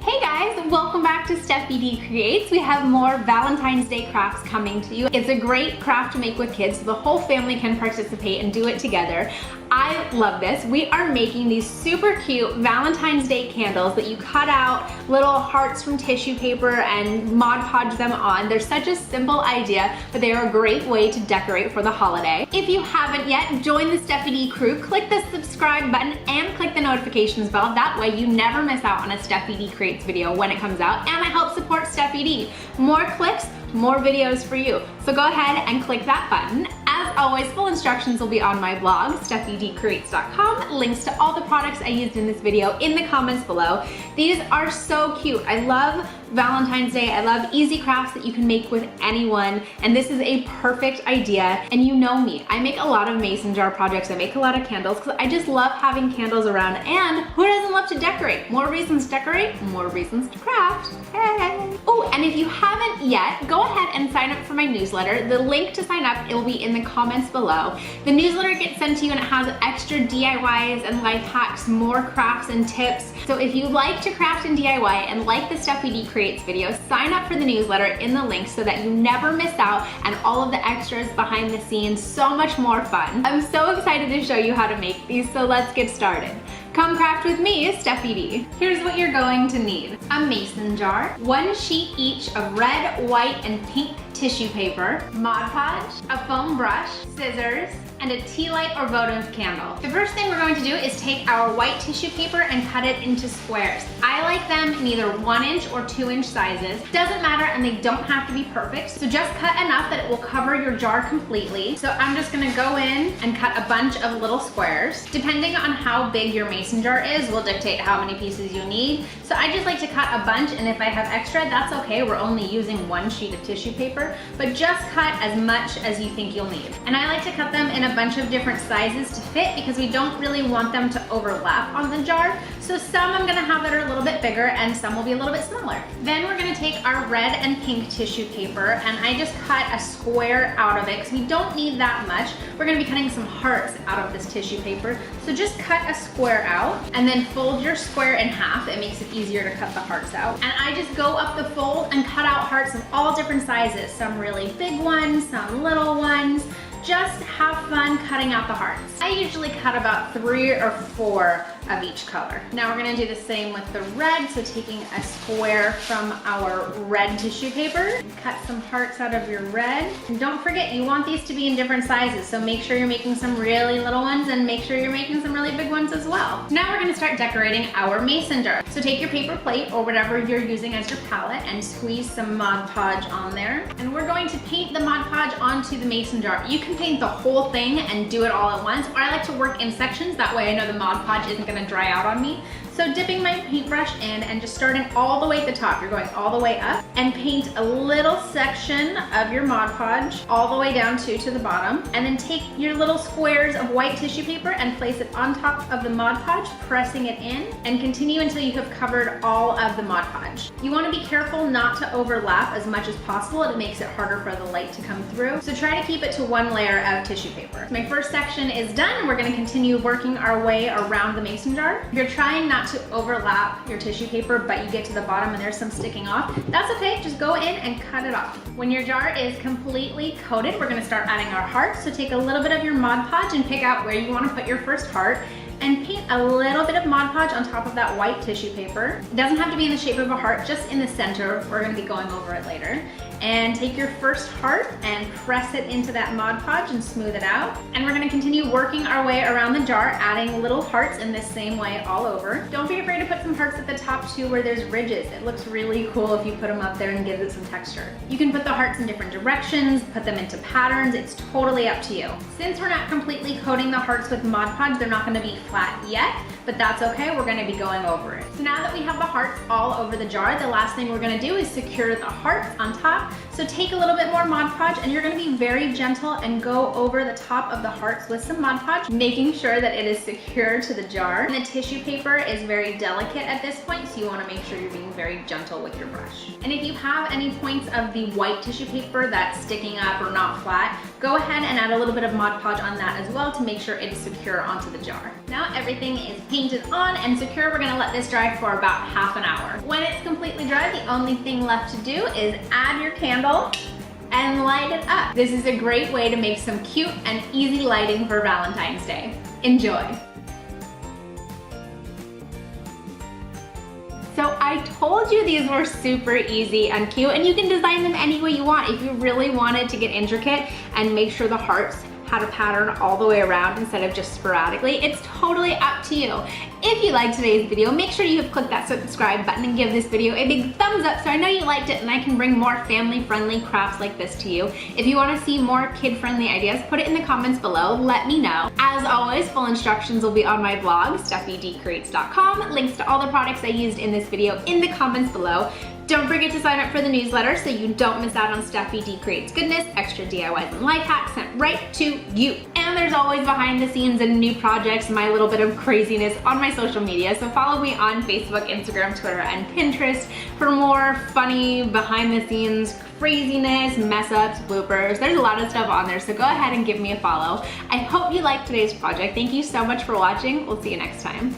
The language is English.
Hey guys, welcome back to Steffi D Creates. We have more Valentine's Day crafts coming to you. It's a great craft to make with kids so the whole family can participate and do it together. I love this. We are making these super cute Valentine's Day candles that you cut out little hearts from tissue paper and Mod Podge them on. They're such a simple idea, but they are a great way to decorate for the holiday. If you haven't yet, join the Steffi D crew. Click the subscribe button and click the notifications bell. That way you never miss out on a Steffi D Creates video when it comes out, and I help support Steffi D. More clicks, more videos for you. So go ahead and click that button. As always, full instructions will be on my blog, steffidcreates.com. Links to all the products I used in this video in the comments below. These are so cute. I love Valentine's Day. I love easy crafts that you can make with anyone, and this is a perfect idea. And you know me, I make a lot of mason jar projects. I make a lot of candles because I just love having candles around, and who doesn't love to decorate? More reasons to decorate, more reasons to craft. Hey! Oh, and if you haven't yet, go ahead and sign up for my newsletter. The link to sign up, it will be in the comments below. The newsletter gets sent to you and it has extra DIYs and life hacks, more crafts and tips. So if you like to craft and DIY and like the Steffi D Creates video, sign up for the newsletter in the link so that you never miss out, and all of the extras behind the scenes, so much more fun. I'm so excited to show you how to make these, so let's get started. Come craft with me, Steffi D. Here's what you're going to need. A mason jar, 1 sheet each of red, white, and pink tissue paper, Mod Podge, a foam brush, scissors, and a tea light or votive candle. The first thing we're going to do is take our white tissue paper and cut it into squares. I like them in either 1-inch or 2-inch sizes. Doesn't matter, and they don't have to be perfect, so just cut enough that it will cover your jar completely. So I'm just gonna go in and cut a bunch of little squares. Depending on how big your mason jar is will dictate how many pieces you need. So I just like to cut a bunch, and if I have extra, that's okay. We're only using 1 sheet of tissue paper, but just cut as much as you think you'll need. And I like to cut them in a bunch of different sizes to fit because we don't really want them to overlap on the jar. So some I'm gonna have that are a little bit bigger and some will be a little bit smaller. Then we're gonna take our red and pink tissue paper, and I just cut a square out of it because we don't need that much. We're gonna be cutting some hearts out of this tissue paper. So just cut a square out and then fold your square in half. It makes it easier to cut the hearts out. And I just go up the fold and cut out hearts of all different sizes. Some really big ones, some little ones. Just have fun cutting out the hearts. I usually cut about 3 or 4 of each color. Now we're gonna do the same with the red, so taking a square from our red tissue paper, cut some hearts out of your red. And don't forget, you want these to be in different sizes, so make sure you're making some really little ones and make sure you're making some really big ones as well. Now we're gonna start decorating our mason jar. So take your paper plate or whatever you're using as your palette and squeeze some Mod Podge on there. And we're going to paint the Mod Podge onto the mason jar. You can paint the whole thing and do it all at once, or I like to work in sections. That way I know the Mod Podge isn't gonna dry out on me. So dipping my paintbrush in and just starting all the way at the top. You're going all the way up and paint a little section of your Mod Podge all the way down to the bottom. And then take your little squares of white tissue paper and place it on top of the Mod Podge, pressing it in, and continue until you have covered all of the Mod Podge. You want to be careful not to overlap as much as possible. It makes it harder for the light to come through. So try to keep it to 1 layer of tissue paper. My first section is done. We're going to continue working our way around the mason jar. If you're trying not to overlap your tissue paper, but you get to the bottom and there's some sticking off, that's okay. Just go in and cut it off. When your jar is completely coated, we're going to start adding our hearts. So take a little bit of your Mod Podge and pick out where you want to put your first heart, and paint a little bit of Mod Podge on top of that white tissue paper. It doesn't have to be in the shape of a heart, just in the center. We're going to be going over it later. And take your first heart and press it into that Mod Podge and smooth it out. And we're going to continue working our way around the jar, adding little hearts in this same way all over. Don't be afraid to put some hearts at the top too where there's ridges. It looks really cool if you put them up there and gives it some texture. You can put the hearts in different directions, put them into patterns. It's totally up to you. Since we're not completely coating the hearts with Mod Podge, they're not going to be flat yet, but that's okay. We're going to be going over it. So now that we have the hearts all over the jar, the last thing we're going to do is secure the hearts on top. So take a little bit more Mod Podge, and you're going to be very gentle and go over the top of the hearts with some Mod Podge, making sure that it is secure to the jar. And the tissue paper is very delicate at this point, so you want to make sure you're being very gentle with your brush. And if you have any points of the white tissue paper that's sticking up or not flat, Go ahead and add a little bit of Mod Podge on that as well to make sure it's secure onto the jar. Now everything is painted on and secure. We're gonna let this dry for about half an hour. When it's completely dry, the only thing left to do is add your candle and light it up. This is a great way to make some cute and easy lighting for Valentine's Day. Enjoy. So I told you these were super easy and cute, and you can design them any way you want. If you really wanted to get intricate and make sure the hearts had a pattern all the way around instead of just sporadically, it's totally up to you. If you liked today's video, make sure you have clicked that subscribe button and give this video a big thumbs up so I know you liked it and I can bring more family-friendly crafts like this to you. If you want to see more kid-friendly ideas, put it in the comments below, let me know. As always, full instructions will be on my blog, steffidcreates.com. Links to all the products I used in this video in the comments below. Don't forget to sign up for the newsletter so you don't miss out on Steffi D Creates goodness, extra DIYs and life hacks sent right to you. And there's always behind the scenes and new projects, my little bit of craziness on my social media. So follow me on Facebook, Instagram, Twitter, and Pinterest for more funny behind the scenes craziness, mess ups, bloopers. There's a lot of stuff on there, so go ahead and give me a follow. I hope you liked today's project. Thank you so much for watching. We'll see you next time.